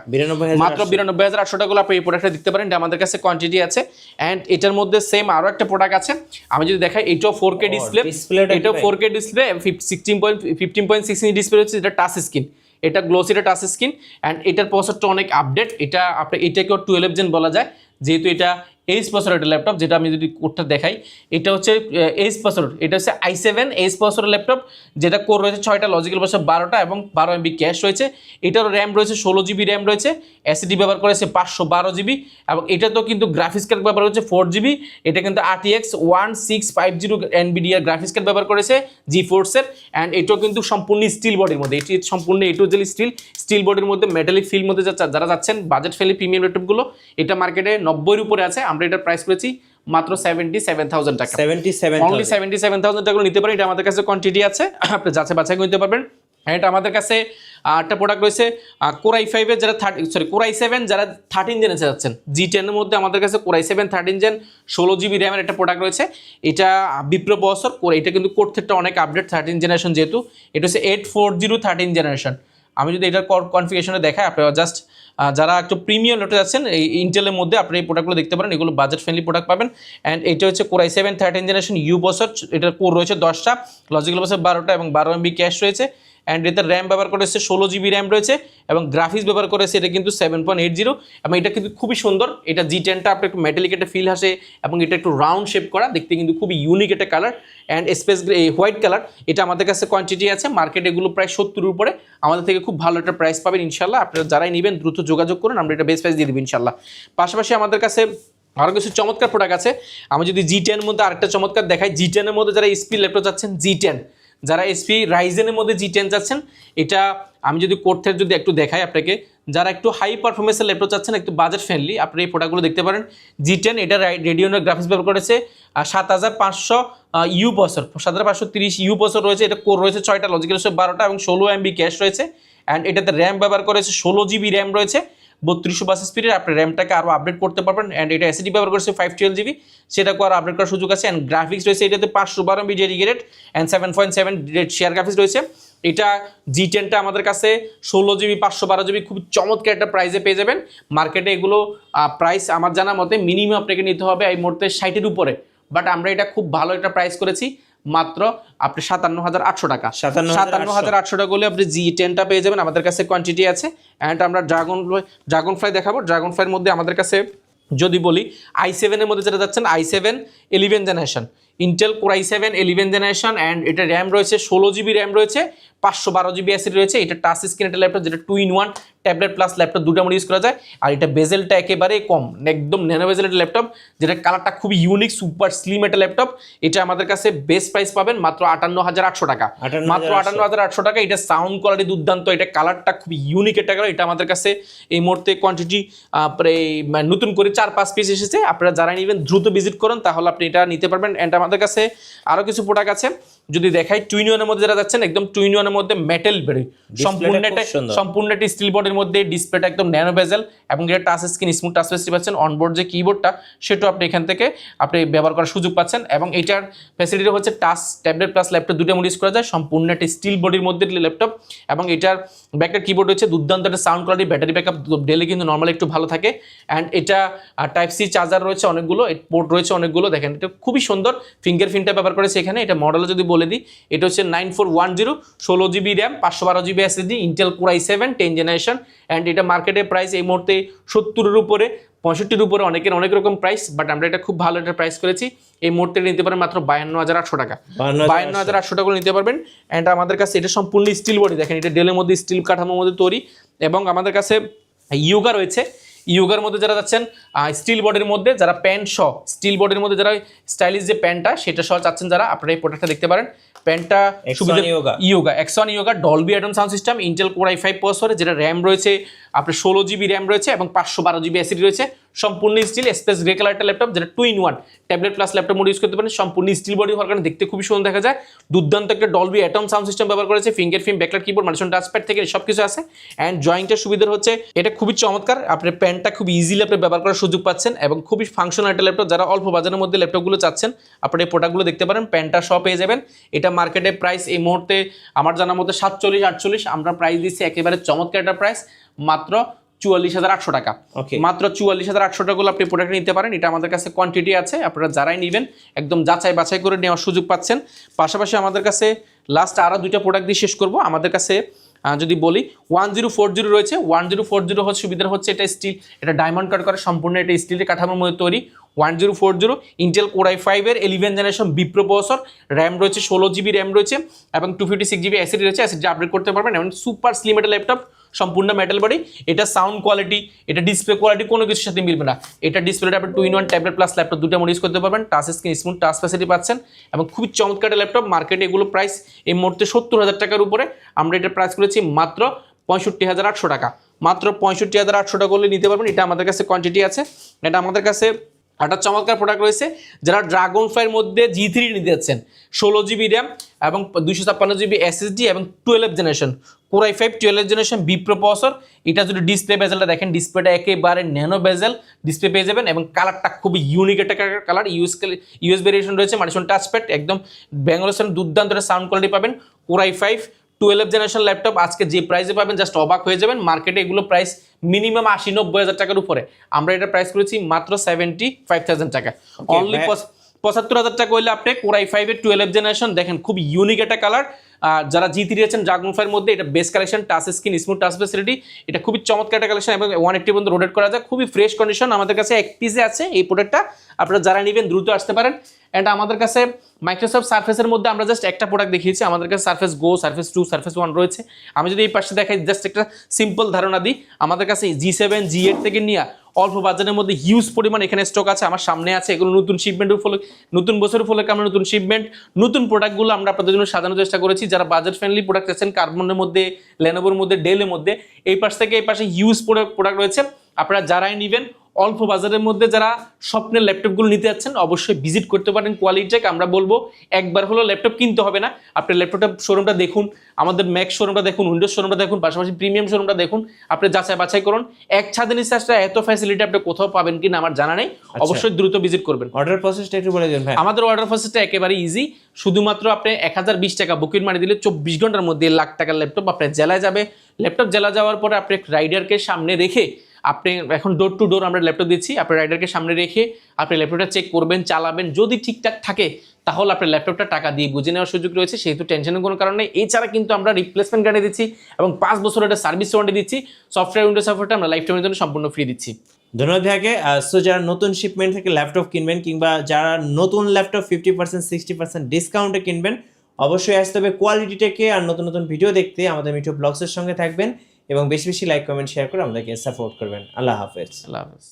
Speaker 2: মাত্র 92,800 টাকা আপনি এই প্রোডাক্টটা দেখতে পারেন। এটা আমাদের কাছে কোয়ান্টিটি আছে। অ্যান্ড এটার মধ্যে সেম আরও একটা প্রোডাক্ট আছে, আমি যদি দেখাই, এটাও 4K ডিসপ্লে, এটাও 4K ডিসপ্লে 15.6 ইঞ্চি ডিসপ্লে হচ্ছে, যেটা টাচ স্ক্রিন, এটা গ্লোসিটা টাচ স্ক্রিন। অ্যান্ড এটার প্রসেসরটা অনেক আপডেট। এটা আপনার এটাকেও 12 জেন বলা যায়, যেহেতু এটা এইচ প্রসেসর একটা ল্যাপটপ। যেটা আমি যদি কোডটা দেখাই, এটা হচ্ছে এইচ প্রসেসর, এটা হচ্ছে i7 এইচ প্রসেসরের ল্যাপটপ, যেটা কোর রয়েছে 6টা, লজিক্যাল পাশে 12টা এবং 12 MB ক্যাশ রয়েছে। এটার র্যাম রয়েছে 16GB র্যাম রয়েছে, এসএসডি ব্যবহার করেছে 512GB এবং এটা তো কিন্তু গ্রাফিক্স কার্ড ব্যবহার হচ্ছে 4GB। এটা কিন্তু RTX 1650 NVIDIA গ্রাফিক্স কার্ড ব্যবহার করেছে GeForce-এর। অ্যান্ড এটাও কিন্তু সম্পূর্ণ স্টিল বডির মধ্যে, এটি সম্পূর্ণ A2 জেল স্টিল বডির মধ্যে মেটালিক ফিল মধ্যে যারা যাচ্ছেন বাজেট ফ্রেন্ডলি প্রিমিয়াম ল্যাপটপগুলো, এটা মার্কেটে 90-এর উপরে আছে। আমরা এটা প্রাইস করেছি মাত্র 77,000 টাকা, অনলি 77,000 টাকা নিতে পারেন। এটা আমাদের কাছে কোয়ান্টিটি আছে, আপনি যাচাই বাছাই করতে পারবেন। এটা আমাদের কাছে একটা প্রোডাক্ট রয়েছে কোরাই 5 এর যারা কোরাই 7 যারা 13 জেনে যাচ্ছেন, G10 এর মধ্যে আমাদের কাছে কোরাই 7 13 জেন 16 GB র্যামের একটা প্রোডাক্ট রয়েছে। এটা বিপ্রো প্রসেসর, এটা কিন্তু কোর থেকে অনেক আপডেট 13 জেনারেশন, যেহেতু এটা হচ্ছে 840 13 জেনারেশন। আমি যদি এটার কনফিগারেশনে দেখাই, আপনারা জাস্ট যারা একটু প্রিমিয়াম লেটে যাচ্ছেন এই ইন্টেলের মধ্যে আপনি এই প্রোডাক্টগুলো দেখতে পারেন, এগুলো বাজেট ফ্রেন্ডলি প্রোডাক্ট পাবেন। অ্যান্ড এটা হচ্ছে কোরাই 7 13 জেনারেশন ইউ প্রসেসর, এটার কোর রয়েছে 10টা, লজিক্যাল প্রসেসর 12টা এবং 12 MB ক্যাশ রয়েছে। অ্যান্ড এটার র্যাম ব্যবহার করেছে 16 GB র্যাম রয়েছে এবং গ্রাফিক্স ব্যবহার করেছে এটা কিন্তু 7.80 এবং এটা কিন্তু খুবই সুন্দর। এটা G10টা আপনার একটু মেটালিক একটা ফিল আসে এবং এটা একটু রাউন্ড শেপ করা, দেখতে কিন্তু খুবই ইউনিক একটা colour and space white colour. এটা আমাদের কাছে কোয়ান্টিটি আছে, মার্কেটে এগুলো প্রায় 70-এর উপরে, আমাদের থেকে খুব ভালো একটা প্রাইস পাবেন ইনশাল্লাহ। আপনারা যারাই নেবেন দ্রুত যোগাযোগ করুন, আমরা এটা বেস্ট প্রাইস দিয়ে দেবো ইনশাল্লাহ। পাশাপাশি আমাদের কাছে আরও কিছু চমৎকার প্রোডাক্ট আছে। আমি যদি G10 মধ্যে আরেকটা চমৎকার দেখাই, G10 এর মধ্যে যারা এসপি ল্যাপটপ যাচ্ছেন G10, যারা এসপি রাইজেনের মধ্যে G10 যাচ্ছেন, এটা আমি যদি কোর্থের যদি একটু দেখাই আপনাকে, যারা একটু হাই পারফরমেন্সের ল্যাপটপ চাচ্ছেন একটু বাজেট ফ্রেন্ডলি, আপনি এই প্রোডাক্টগুলো দেখতে পারেন। G10 এটা রেডিওনের গ্রাফিক্স ব্যবহার করেছে 7500 ইউ প্রসেসর, 7530 ইউ প্রসেসর রয়েছে, এটা কোর রয়েছে 6টা, লজিক্যাল 12টা এবং 16 MB ক্যাশ রয়েছে। অ্যান্ড এটাতে র্যাম ব্যবহার করেছে 16 GB র্যাম রয়েছে, 3200 বাস স্পিডের, আপনি র্যামটাকে আরও আপডেট করতে পারবেন। অ্যান্ড এটা এসএসডি ব্যবহার করেছে 512 GB, সেটাকে আরও আপডেট করার সুযোগ আছে। অ্যান্ড গ্রাফিক্স রয়েছে এটাতে 512 MB dedicated and 7.7 share graphics রয়েছে। এটা G10টা আমাদের কাছে 16 GB 512 GB খুব চমৎকার একটা প্রাইসে পেয়ে যাবেন। মার্কেটে এগুলো প্রাইস আমার জানা মতে মিনিমাম আপনাকে নিতে হবে এই মুহূর্তে 60-এর উপরে, বাট আমরা এটা খুব ভালো একটা প্রাইস করেছি মাত্র আপনি 57,800 টাকা। 57,800 টাকা হলে আপনি G10টা পেয়ে যাবেন, আমাদের কাছে কোয়ান্টিটি আছে। অ্যান্ড আমরা ড্রাগন ফ্লাই দেখাবো। ড্রাগন ফ্লাইয়ের মধ্যে আমাদের কাছে যদি বলি i7 এর মধ্যে যেটা যাচ্ছেন i7 11 generation, Intel core i7 11 generation. And এটা র্যাম রয়েছে 16 GB র্যাম রয়েছে, 512 GB এসএসডি রয়েছে। এটা টাচ স্ক্রিন একটা ল্যাপটপ, যেটা 2-in-1 ট্যাবলেট প্লাস ল্যাপটপ দুটো মোড ইউজ করা যায়। আর এটা বেজেলটা একেবারে কম, একদম ন্যানো বেজেল একটা ল্যাপটপ, যেটা কালারটা খুবই ইউনিক সুপার স্লিম একটা ল্যাপটপ। এটা আমাদের কাছে বেস্ট প্রাইস পাবেন মাত্র 58,800 টাকা, মাত্র 58,800 টাকা। এটা সাউন্ড কোয়ালিটি দুর্দান্ত, এটা কালারটা খুবই ইউনিক একটা কালার। এটা আমাদের কাছে এই মুহূর্তে কোয়ান্টিটি নতুন করে 4-5 পিস এসেছে, আপনারা যারা নেবেন দ্রুত ভিজিট করুন, তাহলে আপনি এটা নিতে পারবেন। অ্যান্ড আমাদের কাছে আরও কিছু প্রোডাক্ট আছে, যদি দেখাই 2-in-1 এর মধ্যে যারা যাচ্ছেন, একদম 2-in-1 এর মধ্যে মেটাল বডি, সম্পূর্ণ একটা স্টিল বডির মধ্যে, ডিসপ্লেটা একদম ন্যানো বেজেল এবং এটা touch screen smooth touch facility পাচ্ছেন। অনবোর্ড যে কিবোর্ডটা সেটাও আপনি এখান থেকে আপনি ব্যবহার করার সুযোগ পাচ্ছেন। এবং এটার ফ্যাসিলিটি হচ্ছে টাচ ট্যাবলেট প্লাস ল্যাপটপ দুটো মোড ইউজ করা যায়, সম্পূর্ণ একটা স্টিল বডির মধ্যে ল্যাপটপ। এবং এটার ব্যাকটা কিবোর্ড হচ্ছে দুর্দান্ত একটা সাউন্ড কোয়ালিটি, ব্যাটারি ব্যাকআপ ডেলে কিন্তু নর্মালি একটু ভালো থাকে। অ্যান্ড এটা টাইপ সি চার্জার রয়েছে অনেকগুলো, পোর্ট রয়েছে অনেকগুলো, দেখেন এটা খুবই সুন্দর। ফিঙ্গারপ্রিন্টটা ব্যবহার করেছে এখানে। এটা মডেল যদি বলে দিই, এটা হচ্ছে 9410, 16 GB RAM, 512 GB SSD, Intel core i7 10 generation. And এটা মার্কেটের প্রাইস এই মুহূর্তে 70-এর উপরে, 65-এর উপরে, অনেকের অনেক রকম প্রাইস, বাট আমরা এটা খুব ভালো একটা প্রাইস করেছি। এই মুহূর্তে নিতে পারেন মাত্র 52,800 টাকা, 52,800 টাকা নিতে পারবেন। অ্যান্ড আমাদের কাছে এটা সম্পূর্ণ স্টিল বডি, দেখেন এটা ডেলের মধ্যে স্টিল কাঠামোর মধ্যে তৈরি। এবং আমাদের কাছে ইয়োগা রয়েছে, ইয়োগার মধ্যে যারা যাচ্ছেন স্টিল বডির মধ্যে, যারা প্যান্ট সহ স্টিল বডির মধ্যে যারা স্টাইলিশ যে প্যান্টটা সেটা সহ চাচ্ছেন যারা, আপনারা এই প্রোডাক্টটা দেখতে পারেন। প্যান্টটা yoga X1 yoga Dolby atom sound system, Intel core i5 প্রসেসরে, যেটা র্যাম রয়েছে আপনার 16 GB র্যাম রয়েছে এবং 512 GB এসএসডি রয়েছে, সম্পূর্ণ স্টিল স্পেস গ্রে কালার একটা ল্যাপটপ, যেটা 2-in-1 tablet plus laptop mode use করতে পারেন। সম্পূর্ণ স্টিল বডি হওয়ার কারণে দেখতে খুবই সুন্দর দেখা যায়। দুর্দান্ত একটা ডলবি অ্যাটম সাউন্ড সিস্টেম ব্যবহার করেছে, fingerprint, backlight keyboard, multifunction touchpad থেকে সব কিছু আছে। অ্যান্ড জয়েন্টের সুবিধা হচ্ছে এটা খুবই চমৎকার, আপনার প্যান্টটা খুব ইজিলি আপনি ব্যবহার করার সুযোগ পাচ্ছেন এবং খুবই ফাংশনাল একটা ল্যাপটপ। যারা অল্প বাজারের মধ্যে ল্যাপটপগুলো চাচ্ছেন, আপনারা এই প্রোডাক্টগুলো দেখতে পারেন, প্যান্টটা সহ পেয়ে যাবেন। এটা মার্কেটে প্রাইস এই মুহূর্তে আমার জানার মধ্যে 47-48, আমরা প্রাইস দিচ্ছি একেবারে চমৎকার একটা প্রাইস মাত্র 44,800 টাকা, মাত্র 44,800 টাকা আপনি প্রোডাক্ট নিতে পারেন। এটা আমাদের কাছে কোয়ান্টিটি আছে, আপনারা যারাই নেবেন একদম যাচাই বাছাই করে নেওয়ার সুযোগ পাচ্ছেন। পাশাপাশি আমাদের কাছে লাস্ট আরও 2টা প্রোডাক্ট দিয়ে শেষ করব। আমাদের কাছে যদি বলি 1040 রয়েছে, 1040 হচ্ছে সুবিধা হচ্ছে এটা স্টিল, এটা ডায়মন্ড কাট করে, সম্পূর্ণ এটা স্টিলের কাঠামোর মধ্যে তৈরি। 1040 ইন্টেল কোর i5 এর 11 জেনারেশন বিপ্রো প্রসেসর, র্যাম রয়েছে 16 GB র্যাম রয়েছে এবং 256 GB এসএসডি রয়েছে, এসএসডি আপডেট করতে পারবেন। এবং সুপার স্লিম একটা ল্যাপটপ, সম্পূর্ণ মেটাল বডি। এটা সাউন্ড কোয়ালিটি, এটা ডিসপ্লে কোয়ালিটি কোনো কিছুর সাথে মিলবে না। এটা ডিসপ্লেটা আপনি 2-in-1 ট্যাবলেট প্লাস ল্যাপটপ দুটো মোড ইউজ করতে পারবেন, touch screen smooth touch facility পাচ্ছেন এবং খুবই চমৎকার একটা ল্যাপটপ। মার্কেটে এগুলো প্রাইস এই মুহূর্তে 70,000 টাকার উপরে, আমরা এটা প্রাইস করেছি মাত্র 65,800 টাকা, মাত্র 65,800 টাকা করলে নিতে পারবেন। এটা আমাদের কাছে কোয়ান্টিটি আছে। এটা আমাদের কাছে একটা চমৎকার প্রোডাক্ট রয়েছে, যারা ড্রাগন ফ্লাইয়ের মধ্যে G3 নিতে যাচ্ছেন, 16 GB র্যাম এবং 256 GB এসএসডি এবং 12 generation, Core i5 12th generation vPro processor. এটা যদি ডিসপ্লে বেজেলটা দেখেন, ডিসপ্লেটা একেবারে ন্যানো বেজেল ডিসপ্লে পেয়ে যাবেন এবং কালারটা খুবই ইউনিক একটা কালার। ইউএস ভেরিয়েশন রয়েছে, মাল্টিশন টাচপ্যাড, একদম ব্যাঙ্গলোর দুর্দান্ত সাউন্ড কোয়ালিটি পাবেন। Core i5 12th generation laptop আজকে যে প্রাইসে পাবেন জাস্ট অবাক হয়ে যাবেন। মার্কেটে এগুলো প্রাইস মিনিমাম 80-90 হাজার টাকার উপরে, আমরা এটা প্রাইস করেছি মাত্র 75,000 টাকা। অনলি 75,000 টাকা হইলে আপনি Core i5 এর 12th জেনারেশন দেখেন, খুব ইউনিক একটা কালার। যারা G3 আছেন ড্রাগন ফাইয়ের মধ্যে, এটা best collection, touch screen, smooth touch facility, এটা খুবই চমৎকার একটা কালেকশন এবং 180 পর্যন্ত রোটেট করা যায়, খুবই ফ্রেশ কন্ডিশন। আমাদের কাছে এক পিসে আছে এই প্রোডাক্টটা, আপনারা যারা নেবেন দ্রুত আসতে পারেন। অ্যান্ড আমাদের কাছে মাইক্রোসফট সার্ফেসের মধ্যে আমরা জাস্ট একটা প্রোডাক্ট দেখিয়েছি, আমাদের কাছে সার্ফেস গো, সার্ফেস 2, সার্ফেস 1 রয়েছে। আমি যদি এই পাশে দেখাই, জাস্ট একটা সিম্পল ধারণা দিই, আমাদের কাছে G7, G8 থেকে নিয়ে অল্প বাজারের মধ্যে হিউজ পরিমাণ এখানে স্টক আছে, আমার সামনে আছে। এগুলো নতুন শিপমেন্ট উপলক্ষে, নতুন বছর উপলক্ষে আমরা নতুন শিপমেন্ট, নতুন প্রোডাক্টগুলো আমরা আপনাদের জন্য সাজানোর চেষ্টা করেছি। যারা বাজেট ফ্রেন্ডলি প্রোডাক্ট আছেন, কার্বনের মধ্যে, লেনোভোর মধ্যে, ডেলের মধ্যে, এই পাশ থেকে এই পাশে হিউজ প্রোডাক্ট রয়েছে। আপনারা যারাই নেবেন অল্প বাজারের মধ্যে, যারা স্বপ্নের ল্যাপটপগুলো নিতে যাচ্ছেন, অবশ্যই ভিজিট করতে পারেন কোয়ালিটিক। আমরা বলবো একবার হলো ল্যাপটপ কিনতে হবে না, আপনি ল্যাপটপটা শোরুমটা দেখুন, আমাদের ম্যাক শোরুমটা দেখুন, উইন্ডোজ শোরুমটা দেখুন, পাশাপাশি প্রিমিয়াম শোরুমটা দেখুন, আপনি যাচাই বাছাই করুন। এক ছাদের নিচে আসলে এত ফ্যাসিলিটি আপনি কোথাও পাবেন কিনা আমার জানা নেই, অবশ্যই দ্রুত ভিজিট করবেন।
Speaker 1: অর্ডার প্রসেসটা একটু বলে দিন ভাই।
Speaker 2: আমাদের অর্ডার প্রসেসটা একেবারে ইজি, শুধুমাত্র আপনি 1020 টাকা বুকিং মানি দিলে 24 ঘন্টার মধ্যে লাখ টাকার ল্যাপটপ আপনার জেলায় যাবে। ল্যাপটপ জেলা যাওয়ার পরে আপনি রাইডারকে সামনে রেখে, আপনি এখন ডোর টু ডোর আমরা ল্যাপটপ দিচ্ছি, আপনি রাইডারকে সামনে রেখে আপনি ল্যাপটপটা চেক করবেন, চালাবেন, যদি ঠিকঠাক থাকে তাহলে আপনার ল্যাপটপটা টাকা দিয়ে বুঝে নেওয়ার সুযোগ রয়েছে, সেহেতু টেনশনের কোনো কারণ নেই। এছাড়া কিন্তু আমরা রিপ্লেসমেন্ট গ্যারান্টি দিচ্ছি এবং 5 বছরের একটা সার্ভিস ওয়ারেন্টি দিচ্ছি। সফটওয়্যার উইন্ডোজ সাপোর্টটা আমরা লাইফ টাইমের জন্য সম্পূর্ণ ফ্রি দিচ্ছি।
Speaker 1: ধন্যবাদ ভাইকে। সো যারা নতুন শিপমেন্ট থেকে ল্যাপটপ কিনবেন কিংবা যারা নতুন ল্যাপটপ 50% 60% ডিসকাউন্টে কিনবেন, অবশ্যই আসতে হবে কোয়ালিটি টেকে। আর নতুন নতুন ভিডিও দেখতে আমাদের মিঠু ব্লগসের সঙ্গে থাকবেন এবং বেশি বেশি লাইক, কমেন্ট, শেয়ার করে আমাদেরকে সাপোর্ট করবেন। আল্লাহ হাফেজ।
Speaker 2: আল্লাহ হাফেজ।